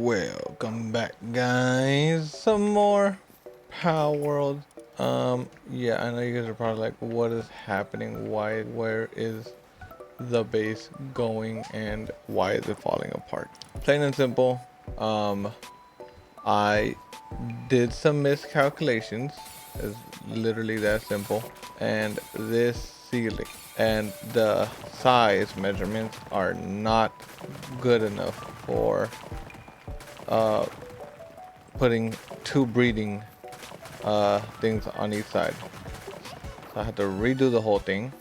Welcome back, guys. Some more Power World. Yeah, I know you guys are probably like, what is happening? Where is the base going and why is it falling apart? Plain and simple. I did some miscalculations. It's literally that simple. And this ceiling and the size measurements are not good enough for putting two breeding things on each side. So I had to redo the whole thing,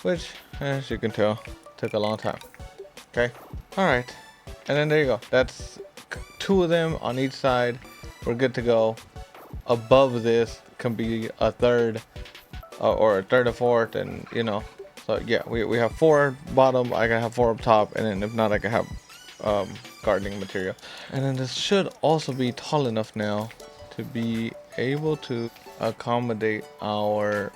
which, as you can tell, took a long time. Okay, all right, and then there you go. That's two of them on each side. We're good to go. Above this can be a third, or a third or fourth, and you know. So yeah, we have four bottom. I can have four up top, and then if not, I can have gardening material. And then this should also be tall enough now to be able to accommodate our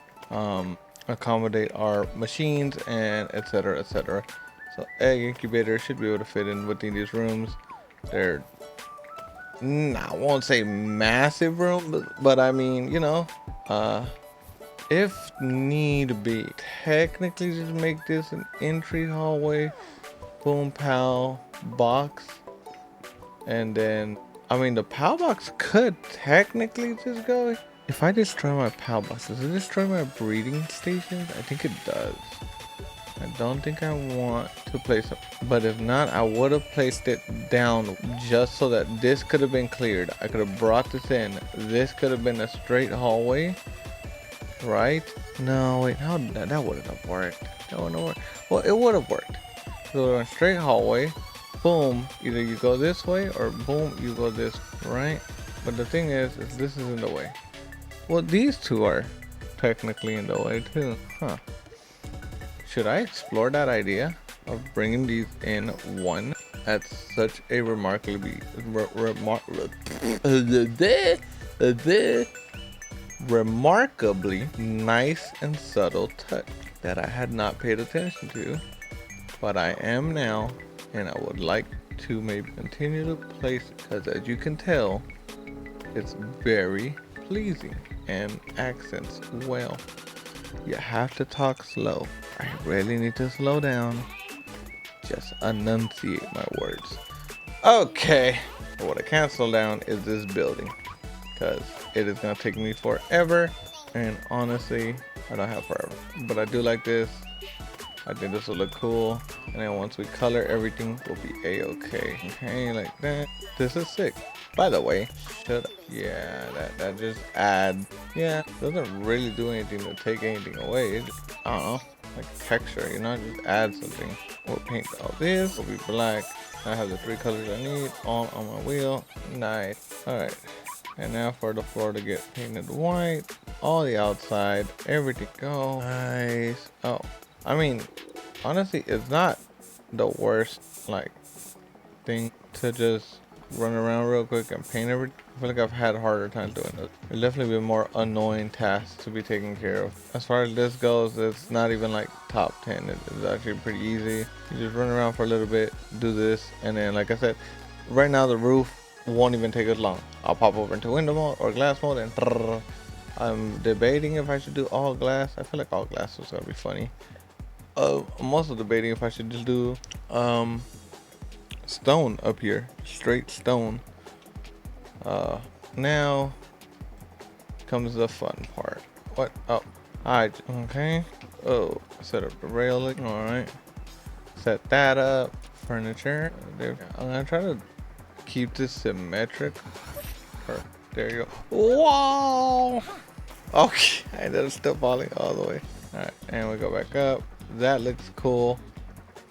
machines and etc etc. So egg incubator should be able to fit in within these rooms. They're I won't say massive room, but I mean, you know, if need be, technically just make this an entry hallway, boom pow box. And then, I mean, the PAL box could technically just go. If I destroy my PAL box, does it destroy my breeding stations? I think it does. I don't think I want to place it. But if not, I would have placed it down just so that this could have been cleared. I could have brought this in. This could have been a straight hallway, right? No, wait, how that wouldn't have worked. That wouldn't have worked. Well, it would have worked. So a straight hallway. Boom, either you go this way or boom, you go this, right? But the thing is this is in the way. Well, these two are technically in the way too, huh? Should I explore that idea of bringing these in one at such a remarkably nice and subtle touch that I had not paid attention to, but I am now. And I would like to maybe continue to place it because, as you can tell, it's very pleasing and accents well. You have to talk slow. I really need to slow down. Just enunciate my words. Okay, what I can't slow down is this building because it is gonna take me forever. And honestly, I don't have forever, but I do like this. I think this will look cool, and then once we color everything, we'll be a-okay. Okay, like that. This is sick. By the way, yeah, that just add. Yeah, doesn't really do anything to take anything away. It just, I don't know, like texture, you know, just add something. We'll paint all this. Will be black. I have the three colors I need all on my wheel. Nice. All right. And now for the floor to get painted white. All the outside, everything go. Nice. Oh. I mean, honestly, it's not the worst like thing to just run around real quick and paint everything. I feel like I've had harder time doing it. There's definitely been more annoying tasks to be taken care of. As far as this goes, it's not even like top 10. It's actually pretty easy. You just run around for a little bit, do this, and then like I said, right now the roof won't even take as long. I'll pop over into window mode or glass mode and I'm debating if I should do all glass. I feel like all glass was gonna be funny. I'm also debating if I should just do stone up here, straight stone. Now comes the fun part. What? Oh, okay. Oh, set up the railing. All right, set that up. Furniture. There. I'm gonna try to keep this symmetric. There you go. Whoa! Okay, I ended up still falling all the way. All right, and we go back up. That looks cool.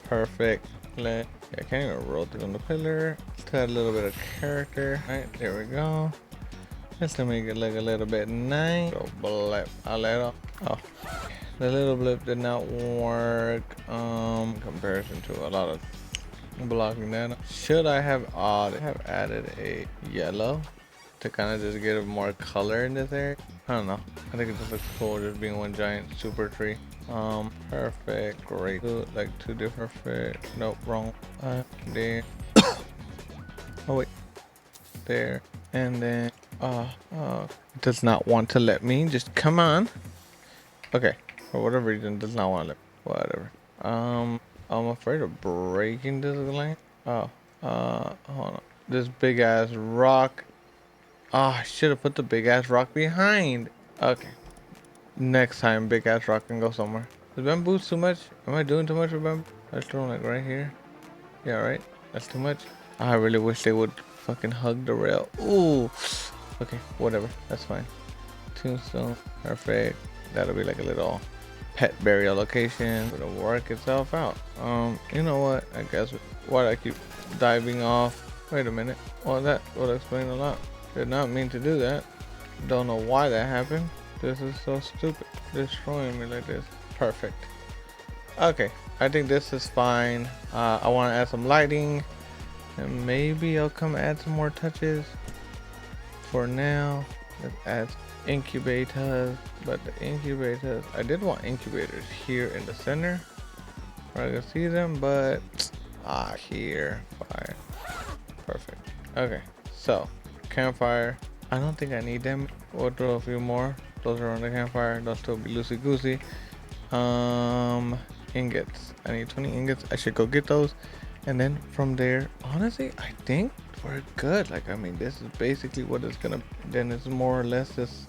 Perfect. Yeah, I can't even rotate on the pillar. Let's add a little bit of character. All right, there we go. Just to make it look a little bit nice. Little blip. I'll let off. Oh, the little blip did not work. In comparison to a lot of blocking that. Should I have added a yellow to kind of just get more color in this area? I don't know. I think it just looks cool just being one giant super tree. Perfect, great. Like two different fit. Nope, wrong. Then there, and then it does not want to let me. Just come on. Okay, for whatever reason, it does not want to let me. Whatever. I'm afraid of breaking this lane. Oh, hold on. This big ass rock. Ah, I should have put the big ass rock behind. Okay. Next time, big ass rock can go somewhere. Is bamboo too much? Am I doing too much with bamboo? Let's throw like right here. Yeah, right. That's too much. I really wish they would fucking hug the rail. Ooh. Okay, whatever. That's fine. Tombstone. Perfect. That'll be like a little pet burial location. It'll work itself out. You know what? I guess why do I keep diving off? Wait a minute. Well, that would explain a lot. Did not mean to do that. Don't know why that happened. This is so stupid. Destroying me like this. Perfect. Okay. I think this is fine. I want to add some lighting. And maybe I'll come add some more touches. For now, let's add incubators. But the incubators, I did want incubators here in the center where I can see them, but here. Fire. Perfect. Okay, so campfire. I don't think I need them. We'll throw a few more. Those are on the campfire. They'll still be loosey goosey. Ingots. I need 20 ingots. I should go get those. And then from there, honestly, I think we're good. Like, I mean, this is basically what it's gonna. Then it's more or less just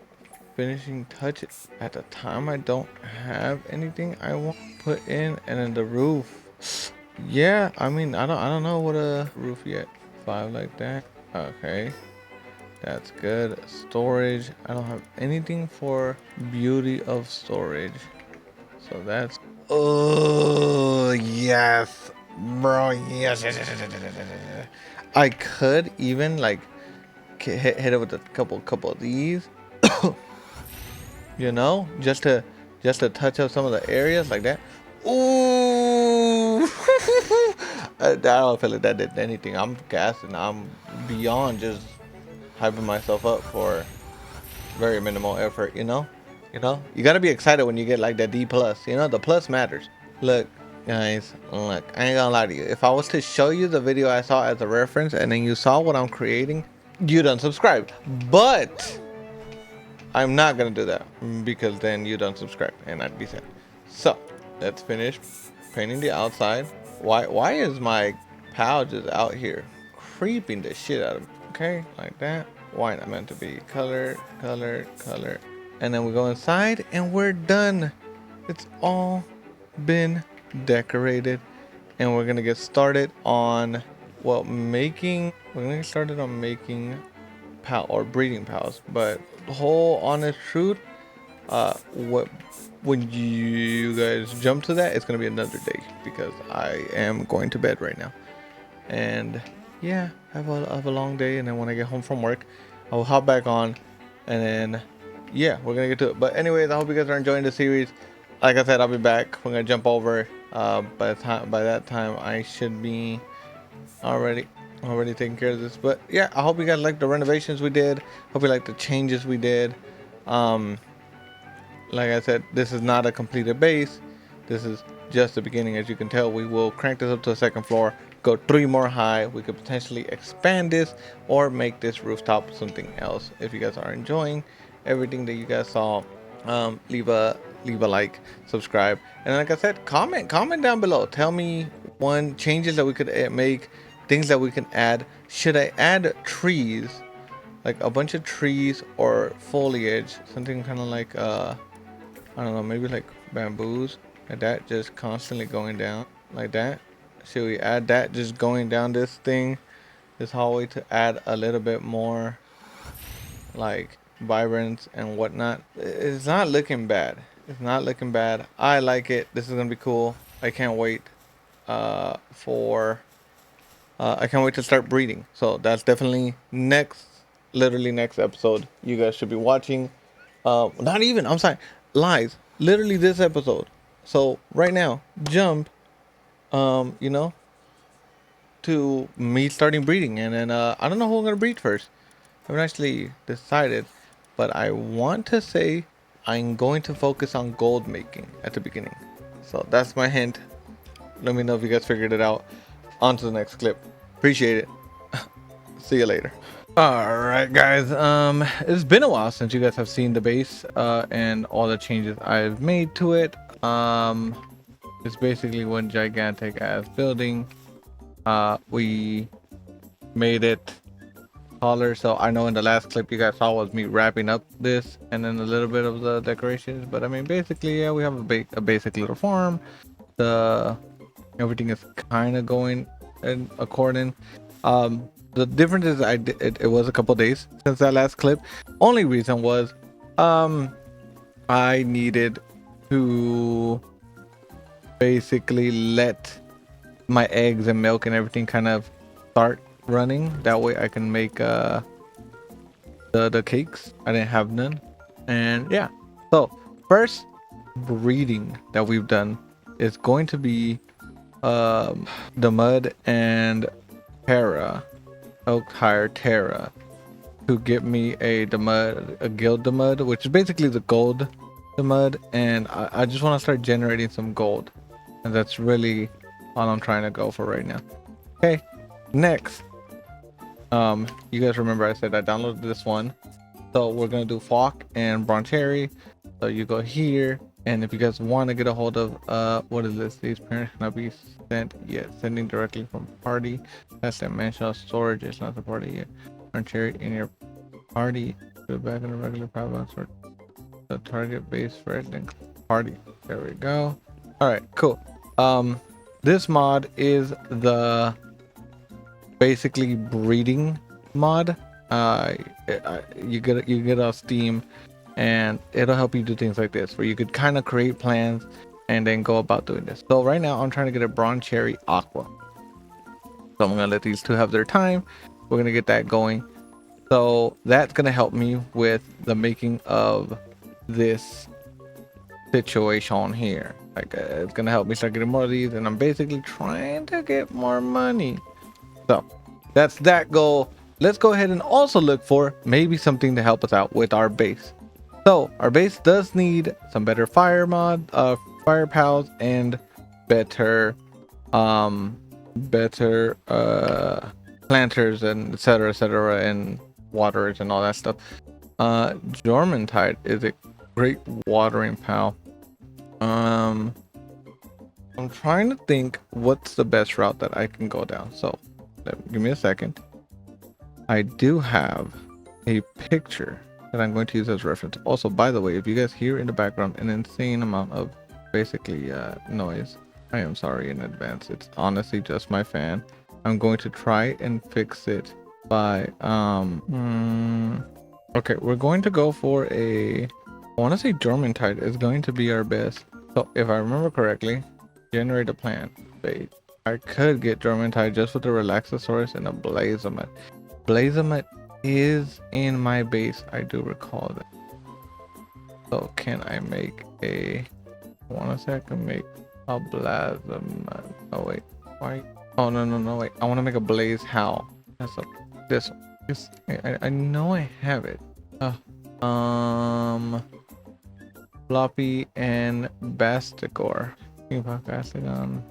finishing touches. At the time, I don't have anything I want to put in. And then the roof. Yeah, I mean, I don't know what a roof yet. 5 like that. Okay. That's good. Storage. I don't have anything for beauty of storage. So that's. Oh, yes. Bro, yes. I could even like hit it with a couple of these. You know, just to touch up some of the areas like that. Ooh. I don't feel like that did anything. I'm gassing. I'm beyond just hyping myself up for very minimal effort, you know. You gotta be excited when you get like that D plus. You know, the plus matters. Look, guys, look, I ain't gonna lie to you. If I was to show you the video I saw as a reference and then you saw what I'm creating, you'd unsubscribe. But I'm not gonna do that because then you'd unsubscribe and I'd be sad. So let's finish painting the outside. Why is my pal just out here creeping the shit out of me? Okay, like that. Why not? Meant to be color. And then we go inside and we're done. It's all been decorated. And we're gonna get started on we're gonna get started on making pal or breeding pals. But the whole honest truth, when you guys jump to that, it's gonna be another day because I am going to bed right now. And yeah, I have a long day, and then when I get home from work, I will hop back on, and then yeah, we're gonna get to it. But anyways, I hope you guys are enjoying the series. Like I said, I'll be back. We're gonna jump over. By that time, I should be already taking care of this. But yeah, I hope you guys like the renovations we did. Hope you like the changes we did. Like I said, this is not a completed base. This is just the beginning. As you can tell, we will crank this up to the second floor, go 3 more high. We could potentially expand this or make this rooftop something else. If you guys are enjoying everything that you guys saw, leave a like, subscribe, and like I said, comment down below. Tell me changes that we could make, things that we can add. Should I add trees, like a bunch of trees or foliage, something kind of like I don't know, maybe like bamboos, like that, just constantly going down like that? Should we add that just going down this thing, this hallway, to add a little bit more like vibrance and whatnot? It's not looking bad. It's not looking bad. I like it. This is gonna be cool. I can't wait I can't wait to start breeding. So that's definitely literally next episode you guys should be watching. Not even, I'm sorry, live, literally this episode. So right now, jump you know, to me starting breeding, and then I don't know who I'm gonna breed first. I haven't actually decided, but I want to say I'm going to focus on gold making at the beginning. So that's my hint. Let me know if you guys figured it out. On to the next clip. Appreciate it. See you later. All right, guys. It's been a while since you guys have seen the base, and all the changes I've made to it. It's basically one gigantic ass building. We made it taller. So I know in the last clip you guys saw was me wrapping up this and then a little bit of the decorations. But I mean, basically, yeah, we have a basic little farm. The everything is kind of going in according. The difference is it was a couple days since that last clip. Only reason was, I needed to basically let my eggs and milk and everything kind of start running. That way I can make the cakes. I didn't have none. And yeah. So first breeding that we've done is going to be the mud and Terra. Oak hire Terra to get me a guild mud, which is basically the gold mud, and I just want to start generating some gold, and that's really all I'm trying to go for right now. Okay, next, you guys remember I said I downloaded this one, so we're gonna do Falk and Broncherry. So you go here, and if you guys want to get a hold of what is this? These parents cannot be sent yet. Sending directly from party. That's dimensional storage. It's not the party yet. Broncherry in your party. Put it back in the regular power box for the target base first, then party. There we go. All right, cool. This mod is the basically breeding mod. You get it on Steam, and it'll help you do things like this, where you could kind of create plans and then go about doing this. So right now I'm trying to get a Broncherry Aqua. So I'm gonna let these two have their time. We're gonna get that going. So that's gonna help me with the making of this situation here. Like it's gonna help me start getting more of these, and I'm basically trying to get more money. So that's that goal. Let's go ahead and also look for maybe something to help us out with our base. So our base does need some better fire pals, and better planters and etc and waterers and all that stuff. Jormuntide is a great watering pal. I'm trying to think what's the best route that I can go down. So give me a second. I do have a picture that I'm going to use as reference. Also, by the way, if you guys hear in the background an insane amount of basically noise, I am sorry in advance. It's honestly just my fan. I'm going to try and fix it by okay, we're going to go for I want to say Jormuntide is going to be our best. So if I remember correctly, generate a plan. Wait, I could get Jormuntide just with the Relaxosaurus and a Blazomet. Blazomet is in my base, I do recall that. So can I make I want to say I can make a Blazomet. Oh wait, why? Oh no wait, I want to make a Blaze Howl. That's this one. I know I have it. Floppy and Bastigor. Bastigon,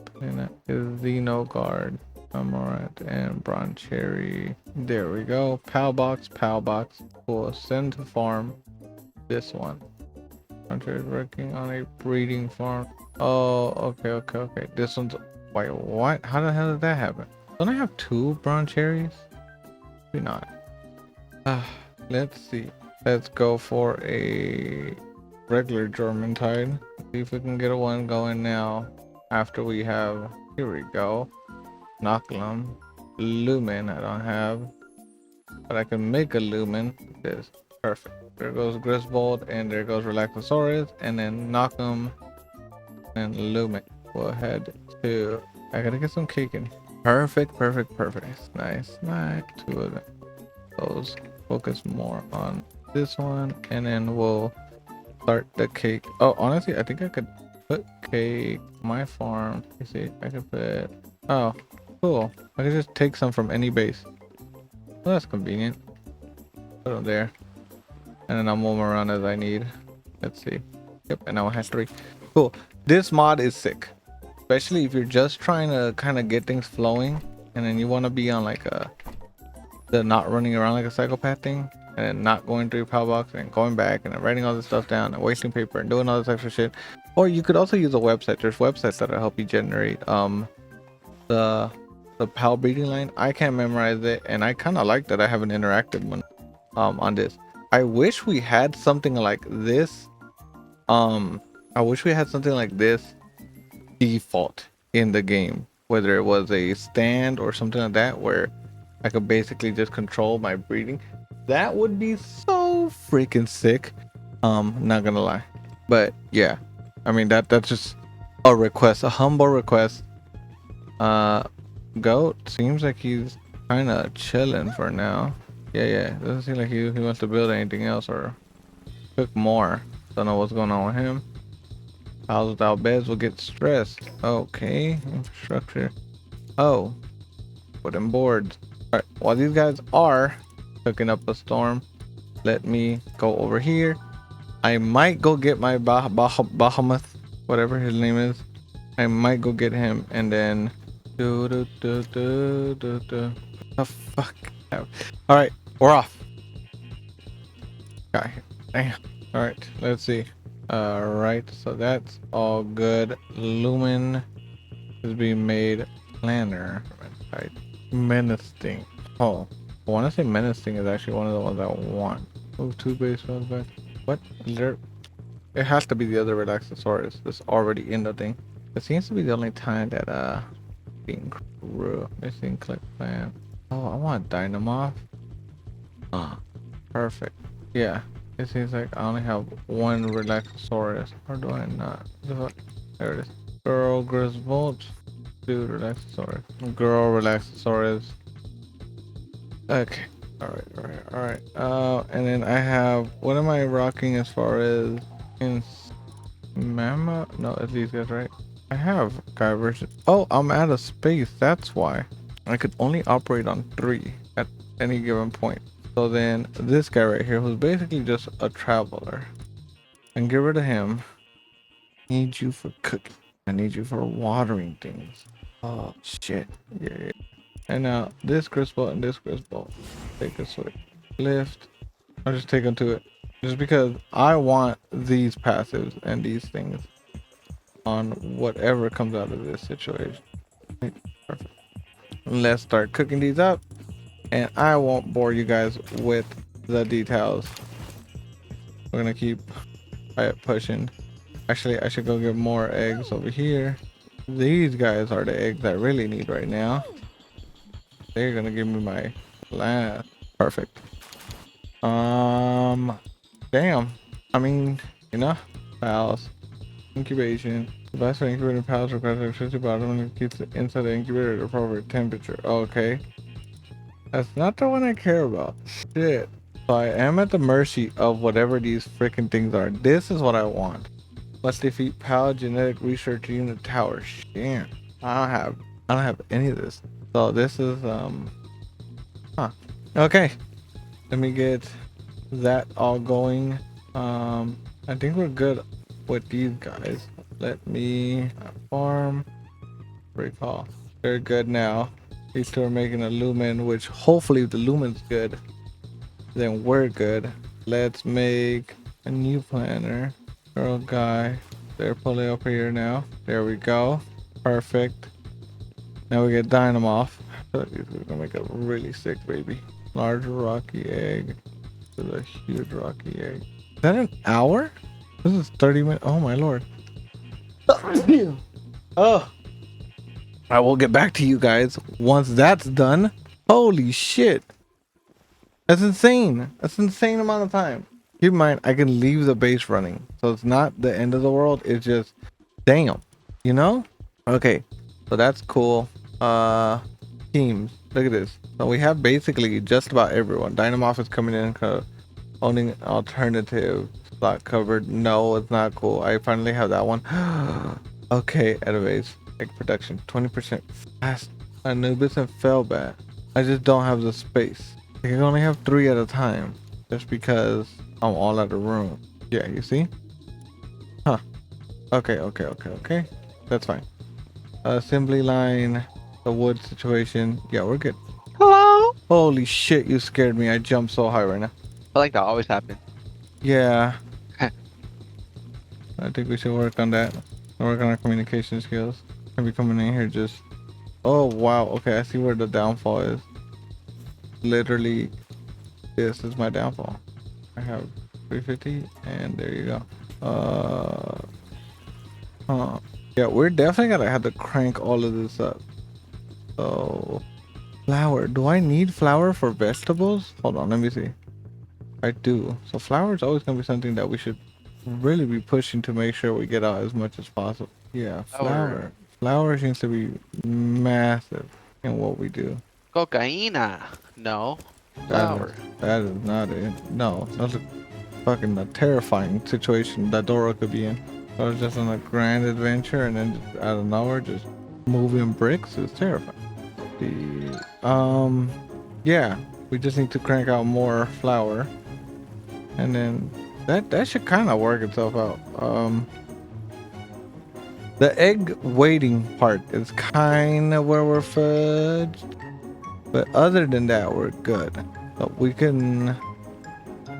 Xenogard, Amorat, and Broncherry. There we go. Pal box. We'll send to farm this one. Broncherry is working on a breeding farm. Oh, okay. This one's. Wait, what? How the hell did that happen? Don't I have two Broncherries? Maybe not. Let's see. Let's go for a regular Jormuntide. See if we can get a one going now. After we have, here we go, Noculum, Lumen. I don't have, but I can make a Lumen. This perfect. There goes Griswold, and there goes Relaxosaurus, and then Knockem and Lumen. We'll head to. I gotta get some cake in. Perfect. Nice. Two of them. Those. Focus more on this one, and then we'll start the cake. Oh, honestly, I think I could put cake my farm. You see, I could put. Oh, cool. I could just take some from any base. Well, that's convenient. Put them there, and then I'll move them around as I need. Let's see. Yep, and now I have 3. Cool. This mod is sick, especially if you're just trying to kind of get things flowing, and then you want to be on like a the not running around like a psychopath thing, and then not going through your power box and going back and then writing all this stuff down and wasting paper and doing all this extra shit. Or you could also use a website. There's websites that'll help you generate the PAL breeding line. I can't memorize it, and I kind of like that I have an interactive one on this. I wish we had something like this. I wish we had something like this default in the game, whether it was a stand or something like that, where I could basically just control my breeding. That would be so freaking sick. Not gonna lie, but yeah, I mean that's just a request, a humble request. Goat seems like he's kind of chilling for now. Yeah, doesn't seem like he wants to build anything else or cook more. Don't know what's going on with him. Houses without beds will get stressed. Okay, infrastructure. Oh, put in boards. All right, while these guys are cooking up a storm, let me go over here. I might go get my Bahamut, whatever his name is. I might go get him and then the fuck. All right, we're off. Got here. Damn. All right, let's see. All right, so that's all good. Lumen is being made. Planner. Right. Menacing. Oh, I want to say menacing is actually one of the ones I want. Move 2 base ones back. What? There. It has to be the other Relaxosaurus that's already in the thing. It seems to be the only time that being crew missing click plan. Oh, I want Dynamoth. Ah, perfect. Yeah, it seems like I only have one Relaxosaurus. Or do I not? There it is. Girl Griswold. Dude, Relaxosaurus. Girl Relaxosaurus. Okay. Alright. And then I have, what am I rocking as far as in Mama? No, it's these guys, right? I have guy version. Oh, I'm out of space. That's why. I could only operate on 3 at any given point. So then this guy right here, who's basically just a traveler, and get rid of him. Need you for cooking. I need you for watering things. Oh shit. Yeah. And now this Griswold and this Griswold. Take a switch. Lift. I'll just take them to it. Just because I want these passives and these things on whatever comes out of this situation. Perfect. Let's start cooking these up. And I won't bore you guys with the details. We're gonna keep pushing. Actually, I should go get more eggs over here. These guys are the eggs I really need right now. They're gonna give me my last. Perfect. Damn. I mean, pals. Incubation. The best for incubating pals requires electricity bottom and it keeps it inside the incubator at the appropriate temperature. Okay. That's not the one I care about. Shit. So I am at the mercy of whatever these freaking things are. This is what I want. Let's defeat PAL Genetic Research Unit Tower. Shit. I don't have any of this. So this is okay. Let me get that all going. I think we're good with these guys. Let me farm. Recall. They're good now. These two are making a lumen, which hopefully if the lumen's good, then we're good. Let's make a new planner. Girl guy. They're pulling up here now. There we go. Perfect. Now we get Dynamoth. I feel like these are gonna make a really sick baby. Large rocky egg. This is a huge rocky egg. Is that an hour? This is 30 minutes. Oh my lord. Oh. I will get back to you guys once that's done. Holy shit. That's insane. That's an insane amount of time. Keep in mind, I can leave the base running. So it's not the end of the world. It's just, damn. You know? Okay. So that's cool. Teams. Look at this. So we have basically just about everyone. Dynamoth is coming in, owning alternative slot covered. No, it's not cool. I finally have that one. Okay, Edivase. Egg production 20% fast. Anubis and Felbat. I just don't have the space. I can only have 3 at a time. Just because I'm all out of room. Yeah, you see? Huh. Okay. That's fine. Assembly line. The wood situation. Yeah, we're good. Hello? Holy shit, you scared me. I jumped so high right now. I feel like that always happens. Yeah. I think we should work on that. Work on our communication skills. Can be coming in here just... Oh, wow. Okay, I see where the downfall is. Literally, this is my downfall. I have 350, and there you go. Huh. Yeah, we're definitely gonna have to crank all of this up. So, flour. Do I need flour for vegetables? Hold on, let me see. I do. So flour is always gonna be something that we should really be pushing to make sure we get out as much as possible. Yeah, flour. Flour seems to be massive in what we do. Cocaína. No. That Flour. that is not it. No, that's a fucking a terrifying situation that Dora could be in. I was just on a grand adventure and then just out of nowhere just moving bricks is terrifying. Yeah, we just need to crank out more flour, and then that should kind of work itself out. The egg waiting part is kind of where we're fudged, but other than that, we're good. So we can.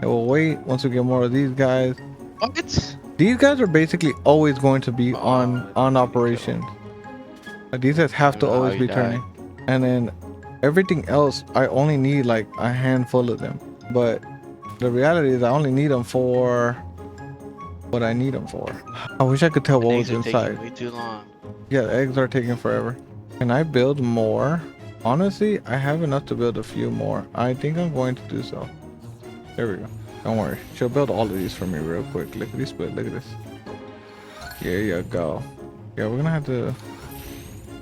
We'll wait once we get more of these guys. What? These guys are basically always going to be on there you operation. Like, these guys have I to don't know how always you be died. turning, and then everything else I only need like a handful of them. But the reality is I only need them for what I need them for. I wish I could tell what was Things are inside. taking way too long. Yeah, the eggs are taking forever. Can I build more? Honestly, I have enough to build a few more. I think I'm going to do so. There we go. Don't worry. She'll build all of these for me real quick. Look at this split. Look at this. Here you go. Yeah, we're gonna have to...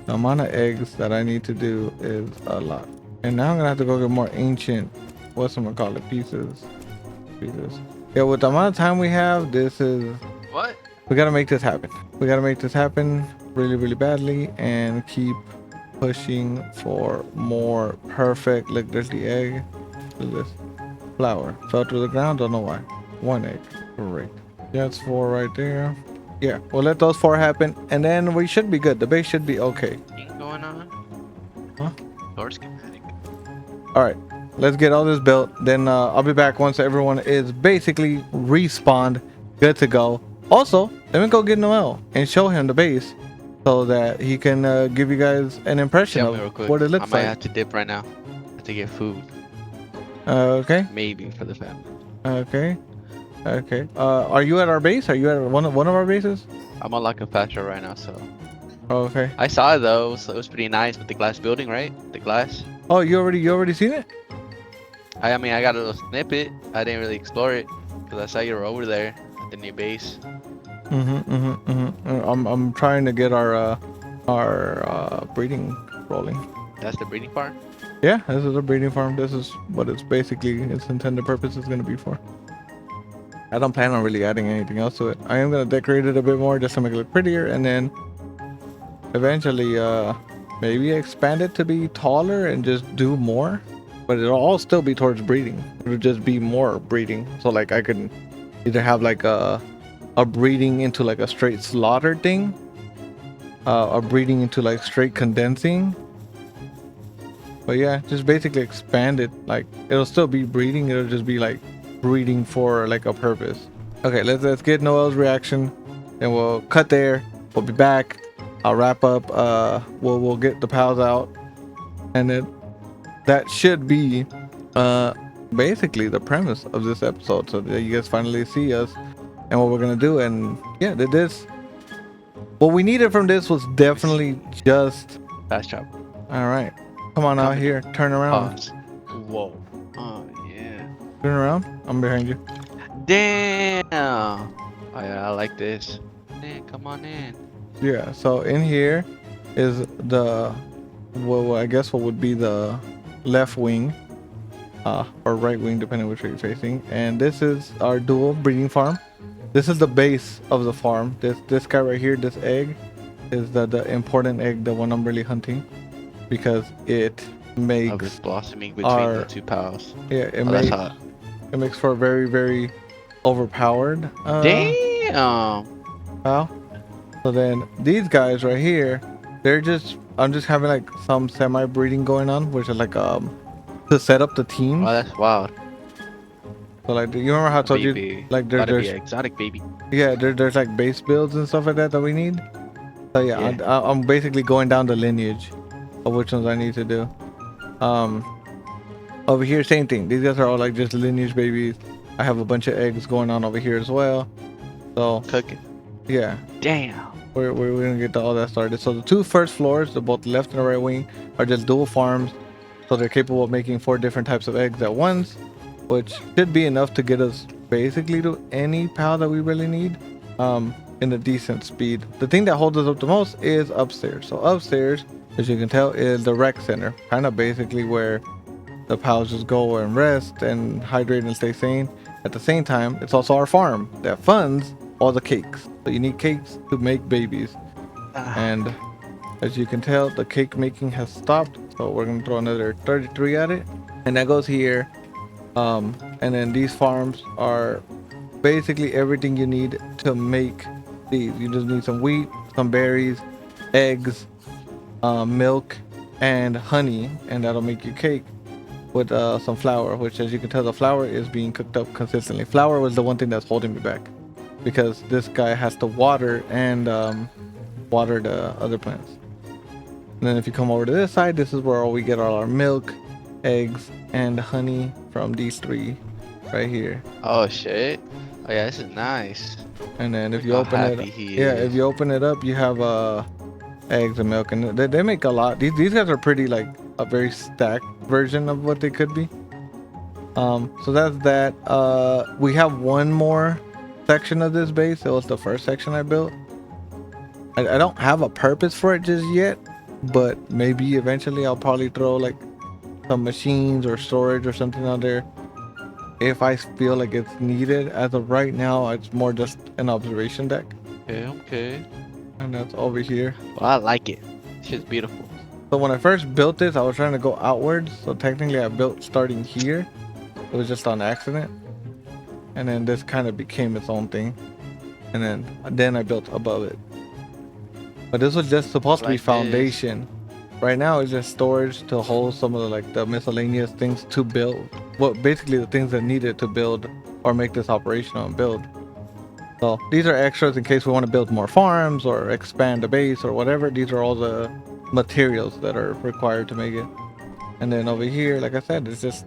The amount of eggs that I need to do is a lot. And now I'm gonna have to go get more ancient... Whatchamacallit pieces. Yeah, with the amount of time we have, this is... What? We gotta make this happen. We gotta make this happen really, really badly and keep pushing for more perfect. Look, there's the egg. Look at this. Flour. Fell to the ground, don't know why. One egg. Great. That's 4 right there. Yeah, we'll let those 4 happen and then we should be good. The base should be okay. Thing going on? Huh? Door schematic. Alright, let's get all this built. Then I'll be back once everyone is basically respawned, good to go. Also, let me go get Noel and show him the base so that he can give you guys an impression Tell me real of quick. what it I looks might like. have to dip right now. Have to get food. Okay, Maybe for the family. okay, okay. Are you at our base? Are you at one of our bases? I'm on like a fast travel right now, so Okay. I saw it though. So it was pretty nice with the glass building, right? The glass. Oh, you already seen it? I mean, I got a little snippet. I didn't really explore it because I saw you were over there at the new base. I'm trying to get our breeding rolling. That's the breeding part. Yeah, this is a breeding farm. This is what it's basically its intended purpose is going to be for. I don't plan on really adding anything else to it. I am going to decorate it a bit more just to make it look prettier, and then eventually maybe expand it to be taller and just do more. But it'll all still be towards breeding. It'll just be more breeding. So like I could either have like a breeding into like a straight slaughter thing, a breeding into like straight condensing. But yeah, just basically expand it. Like it'll still be breeding. It'll just be like breeding for like a purpose. Okay, let's get Noel's reaction, and we'll cut there. We'll be back. I'll wrap up. We'll get the pals out, and then that should be basically the premise of this episode. So that you guys finally see us and what we're gonna do. And yeah, this. What we needed from this was definitely just. Fast travel. All right. Come on out here. Turn around. Pause. Whoa. Oh yeah. Turn around. I'm behind you. Damn. Oh yeah, I like this. Man, come on in. Yeah. So in here is the, well, I guess what would be the left wing, or right wing, depending on which way you're facing. And this is our dual breeding farm. This is the base of the farm. This guy right here, this egg, is the important egg, the one I'm really hunting, because it makes Of this blossoming between our- the two pals. yeah, it Oh, that's makes hot. it makes for a very, very overpowered Damn. pal. So then these guys right here, I'm just having like some semi breeding going on, which is like to set up the teams. Oh, that's wild. So like, you remember how I told you, Baby. like Gotta be there's an exotic baby. yeah, there's like base builds and stuff like that that we need. So yeah, Yeah. I'm basically going down the lineage of which ones I need to do. Over here, same thing. These guys are all like just lineage babies. I have a bunch of eggs going on over here as well. So Cooking. yeah, Damn. we're gonna get all that started. So the two first floors, the both left and the right wing, are just dual farms. So they're capable of making 4 different types of eggs at once, which should be enough to get us basically to any PAL that we really need. In a decent speed. The thing that holds us up the most is upstairs. So upstairs, as you can tell, is the rec center, kind of basically where the pals just go and rest and hydrate and stay sane. At the same time, it's also our farm that funds all the cakes. So you need cakes to make babies. And as you can tell, the cake making has stopped. So we're gonna throw another 33 at it. And that goes here. And then these farms are basically everything you need to make these. You just need some wheat, some berries, eggs, milk, and honey, and that'll make you cake with some flour, which as you can tell, the flour is being cooked up consistently. Flour was the one thing that's holding me back because this guy has to water and water the other plants. And then if you come over to this side, this is where we get all our milk, eggs, and honey from these 3 right here. Oh shit. Oh yeah, this is nice. And then if you How open happy it, he yeah, is. if you open it up, you have eggs and milk, and they make a lot. These guys are pretty like a very stacked version of what they could be. So that's that. We have one more section of this base. It was the first section I built. I don't have a purpose for it just yet, but maybe eventually I'll probably throw like some machines or storage or something on there if I feel like it's needed. As of right now, it's more just an observation deck, Okay. and that's over here. Well, I like it. Shit's beautiful. So when I first built this, I was trying to go outwards. So technically I built starting here. It was just on accident. And then this kind of became its own thing. And then I built above it. But this was just supposed to be Like this. foundation. Right now it's just storage to hold some of the miscellaneous things to build. Well, basically the things that needed to build or make this operational and build. So these are extras in case we want to build more farms or expand the base or whatever. These are all the materials that are required to make it. And then over here, like I said, it's just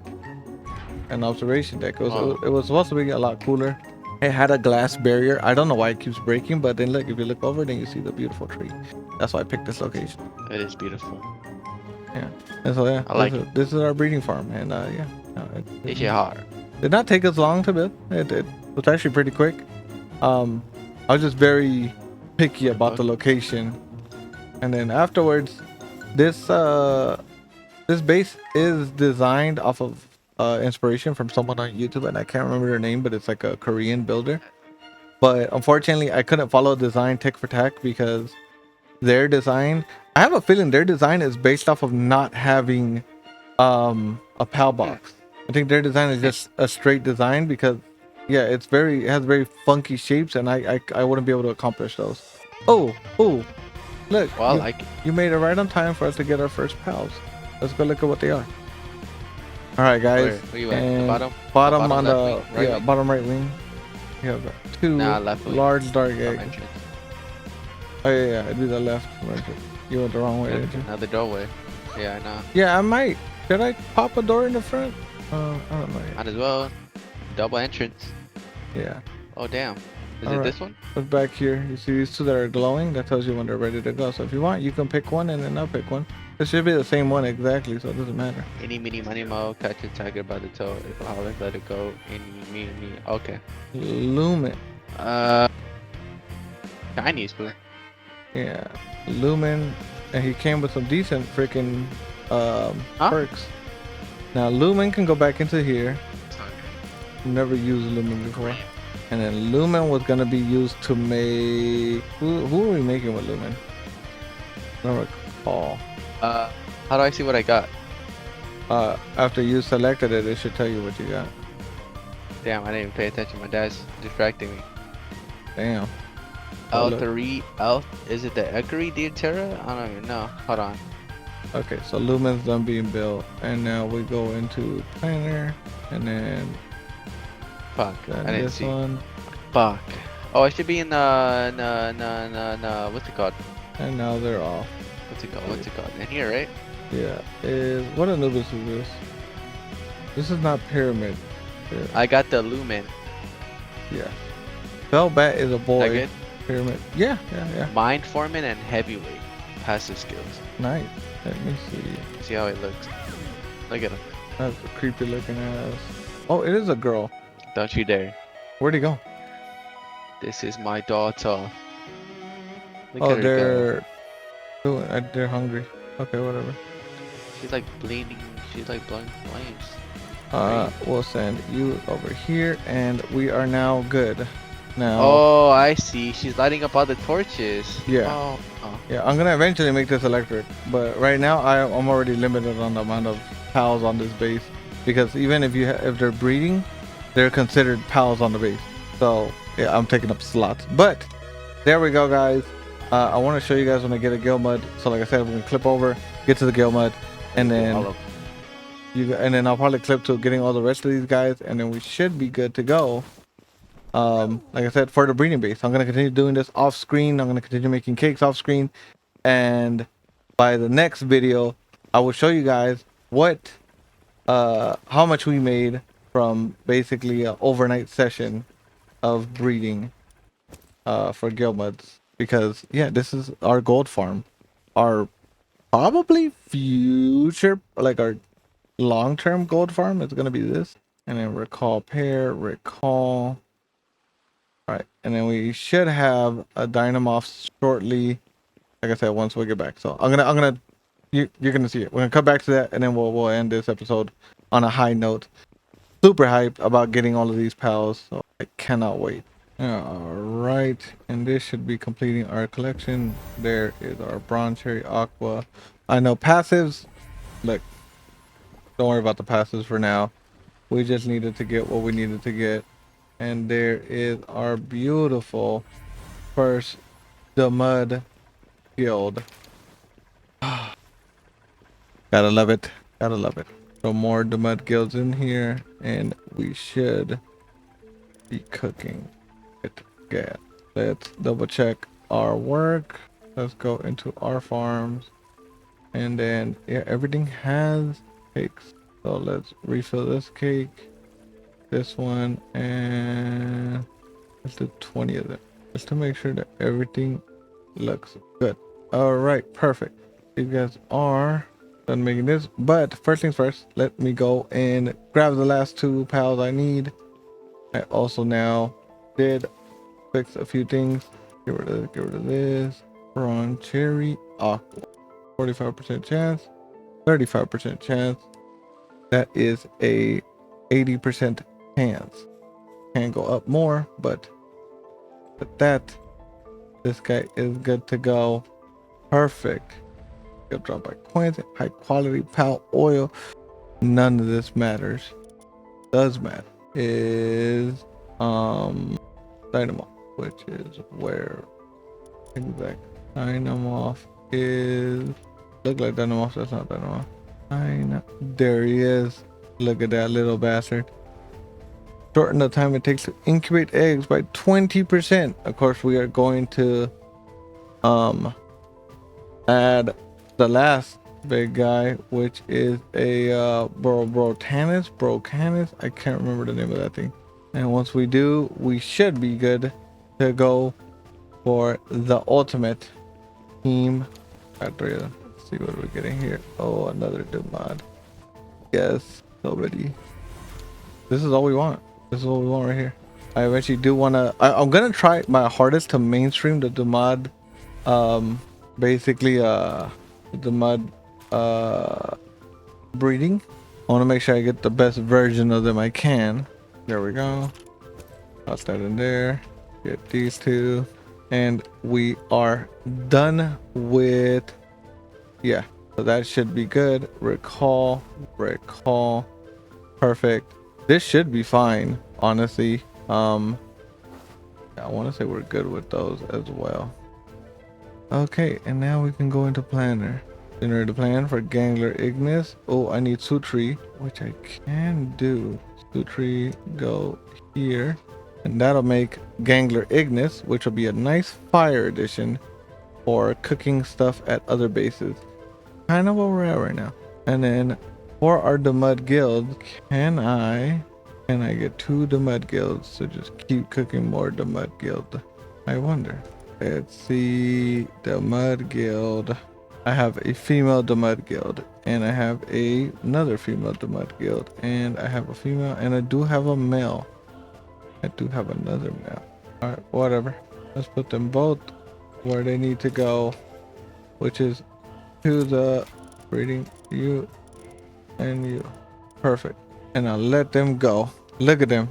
an observation deck. It was supposed to be a lot cooler. It had a glass barrier. I don't know why it keeps breaking, but then look, if you look over, then you see the beautiful tree. That's why I picked this location. It is beautiful. And so yeah, I like this is our breeding farm, and yeah, This shit hard. did not take us long to build. It was actually pretty quick. I was just very picky about the location, and then afterwards, this base is designed off of inspiration from someone on YouTube, and I can't remember their name, but it's like a Korean builder. But unfortunately, I couldn't follow design tick for tack because their design, I have a feeling their design is based off of not having a PAL box. I think their design is just a straight design because yeah, it has very funky shapes, and I wouldn't be able to accomplish those. Oh, look, Well, I like it. you made it right on time for us to get our first pals. Let's go look at what they are. All right, guys. Where you at? The and bottom? Bottom The on bottom the left wing, right wing? bottom right wing. You have 2 Nah, left wing. large dark From eggs. entrance. Oh yeah, it'd be the left. You went the wrong way, Yeah, didn't you? another doorway. Yeah, I know. Yeah, I might. Should I pop a door in the front? I don't know yet. Might as well. Double entrance. Yeah. Oh damn. Is Alright. it this one? Look back here. You see these 2 that are glowing? That tells you when they're ready to go. So if you want, you can pick one, and then I'll pick one. It should be the same one exactly, so it doesn't matter. Any, mini, money, mo. Catch a tiger by the toe. If I holler, let it go. Any, me. Okay. Lumen. Chinese, blue. Yeah. Lumen. And he came with some decent freaking perks. Now Lumen can go back into here. Never used Lumen before. And then Lumen was gonna be used to make who are we making with Lumen? I don't recall. How do I see what I got? After you selected it, it should tell you what you got. Damn, I didn't even pay attention. My dad's distracting me. Damn. Oh, look. L3, L, is it the Ekari Deoterra? I don't even know. Hold on. Okay, so Lumen's done being built, and now we go into planner, and then Fuck. I didn't this see. one, Fuck. Oh, I should be in what's it called? and now they're off. What's it called? What's it called? In here, right? Yeah, is what Anubis is this? This is not pyramid. Yeah, I got the lumen. yeah. Velbat is a That boy. good? Pyramid. Yeah, yeah, yeah. Mind foreman and heavyweight. Passive skills. Nice. Let me see. See how it looks. Look at him. That's a creepy looking ass. Oh, it is a girl. Don't you dare. Where'd he go? This is my daughter. Look Oh, at her go. they're hungry. Okay, whatever. She's like bleeding. She's like blowing flames. We'll send you over here, and we are now good. Now, Oh, I see. She's lighting up all the torches. Yeah. Oh. yeah, I'm gonna eventually make this electric, but right now I'm already limited on the amount of pals on this base, because even if if they're breeding, they're considered pals on the base. So yeah, I'm taking up slots. But there we go, guys. I want to show you guys when I get a Gil Mud. So like I said, we're gonna clip over, get to the Gil Mud, and then I'll probably clip to getting all the rest of these guys, and then we should be good to go. Like I said, for the breeding base, I'm gonna continue doing this off screen. I'm gonna continue making cakes off screen, and by the next video, I will show you guys how much we made from basically an overnight session of breeding, for Gilmuds. Because yeah, this is our gold farm, our probably future, like our long-term gold farm is gonna be this, and then recall pair, recall. All right, and then we should have a Dynamoth shortly. Like I said, once we get back. So you're gonna see it. We're gonna come back to that, and then we'll end this episode on a high note. Super hyped about getting all of these pals, so I cannot wait. All right, and this should be completing our collection. There is our Bronze Cherry Aqua. I know passives. Look, don't worry about the passives for now. We just needed to get what we needed to get. And there is our beautiful first the Mud Guild. Gotta love it. Gotta love it. So more the Mud Guilds in here, and we should be cooking it. Yeah. Let's double check our work. Let's go into our farms. And then yeah, everything has cakes. So let's refill this cake. This one, and let's do 20 of them, just to make sure that everything looks good. All right, perfect. You guys are done making this, but first things first, let me go and grab the last 2 pals I need. I also now did fix a few things. Get rid of this. Bronze Cherry Aqua. 45% chance, 35% chance. That is a 80% chance. Can go up more, but with that, this guy is good to go. Perfect. He'll drop by coins, high quality pal oil. None of this matters. Does matter is Dynamo, which is where exact Dynamo is. Look like Dynamo, that's not Dynamo. There he is. Look at that little bastard. Shorten the time it takes to incubate eggs by 20%. Of course, we are going to add the last big guy, which is a Brocanus. I can't remember the name of that thing. And once we do, we should be good to go for the ultimate team. Let's see what we're getting here. Oh, another Dumad. Yes, nobody. This is all we want. This is what we want right here. I eventually do want to. I'm gonna try my hardest to mainstream the Dumad. Basically, the mud breeding. I want to make sure I get the best version of them I can. There we go. I'll start in there. Get these 2, and we are done with. Yeah, so that should be good. Recall. Perfect. This should be fine, honestly. I want to say we're good with those as well. Okay, and now we can go into planner. Generate a plan for Gangler Ignis. Oh, I need Sutri, which I can do. Sutri, go here. And that'll make Gangler Ignis, which will be a nice fire addition for cooking stuff at other bases. Kind of where we're at right now. And then for our Demud Guild, can I get 2 Demud Guilds to just keep cooking more Demud Guild? I wonder. Let's see. Demud Guild. I have a female Demud Guild, and I have another female Demud Guild, and I have a female, and I do have a male. I do have another male. All right, whatever. Let's put them both where they need to go, which is to the breeding, you and you. Perfect. And I'll let them go. Look at them,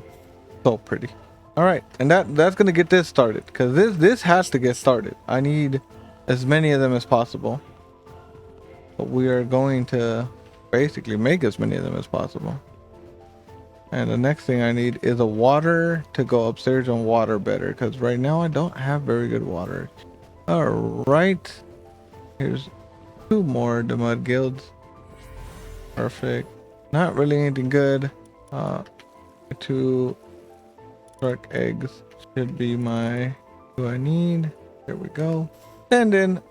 so pretty. All right, and that's gonna get this started, because this has to get started. I need as many of them as possible, but we are going to basically make as many of them as possible. And the next thing I need is a water to go upstairs and water better, because right now I don't have very good water. All right, here's 2 more Demud Guilds. Perfect. Not really anything good. 2 dark eggs should be my I need. There we go. And then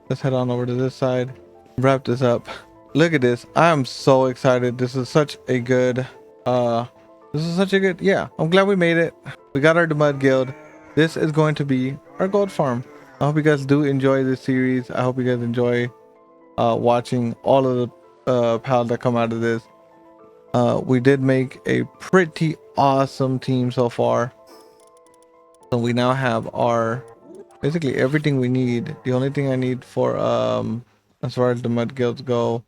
let's head on over to this side. Wrap this up. Look at this. I'm so excited. This is such a good yeah, I'm glad we made it. We got our Demud Guild. This is going to be our gold farm. I hope you guys do enjoy this series. I hope you guys enjoy watching all of the pals that come out of this. We did make a pretty awesome team so far. So we now have our basically everything we need. The only thing I need for as far as the mud guilds go,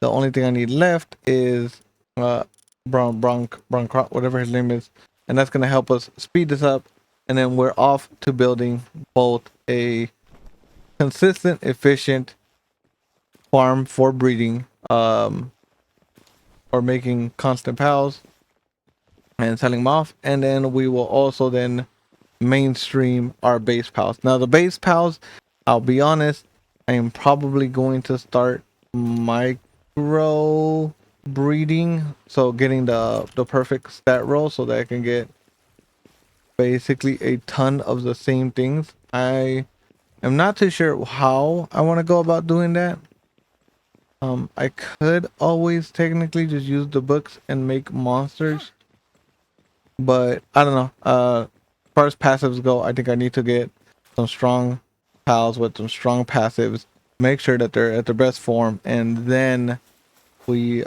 the only thing I need left is Bronk, whatever his name is, and that's gonna help us speed this up. And then we're off to building both a consistent, efficient farm for breeding, or making constant pals and selling them off. And then we will also then mainstream our base pals. Now the base pals, I'll be honest, I am probably going to start micro breeding, so getting the perfect stat roll so that I can get basically a ton of the same things. I am not too sure how I want to go about doing that. I could always technically just use the books and make monsters, but I don't know. As far as passives go, I think I need to get some strong pals with some strong passives, make sure that they're at their best form, and then we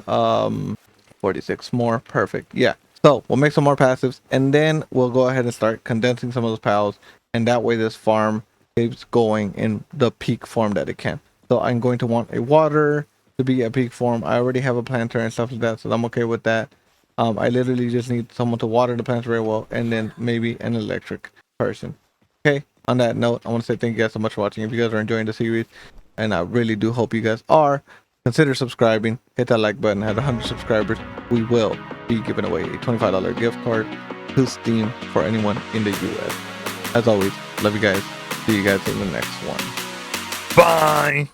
46 more. Perfect. Yeah, so we'll make some more passives, and then we'll go ahead and start condensing some of those pals, and that way this farm keeps going in the peak form that it can. So I'm going to want a water to be a peak form. I already have a planter and stuff like that, so I'm okay with that. I literally just need someone to water the plants very well, and then maybe an electric person. Okay, on that note, I want to say thank you guys so much for watching. If you guys are enjoying the series, and I really do hope you guys are, consider subscribing, hit that like button. At 100 subscribers, we will be giving away a $25 gift card to Steam for anyone in the US. As always, love you guys. See you guys in the next one. Bye.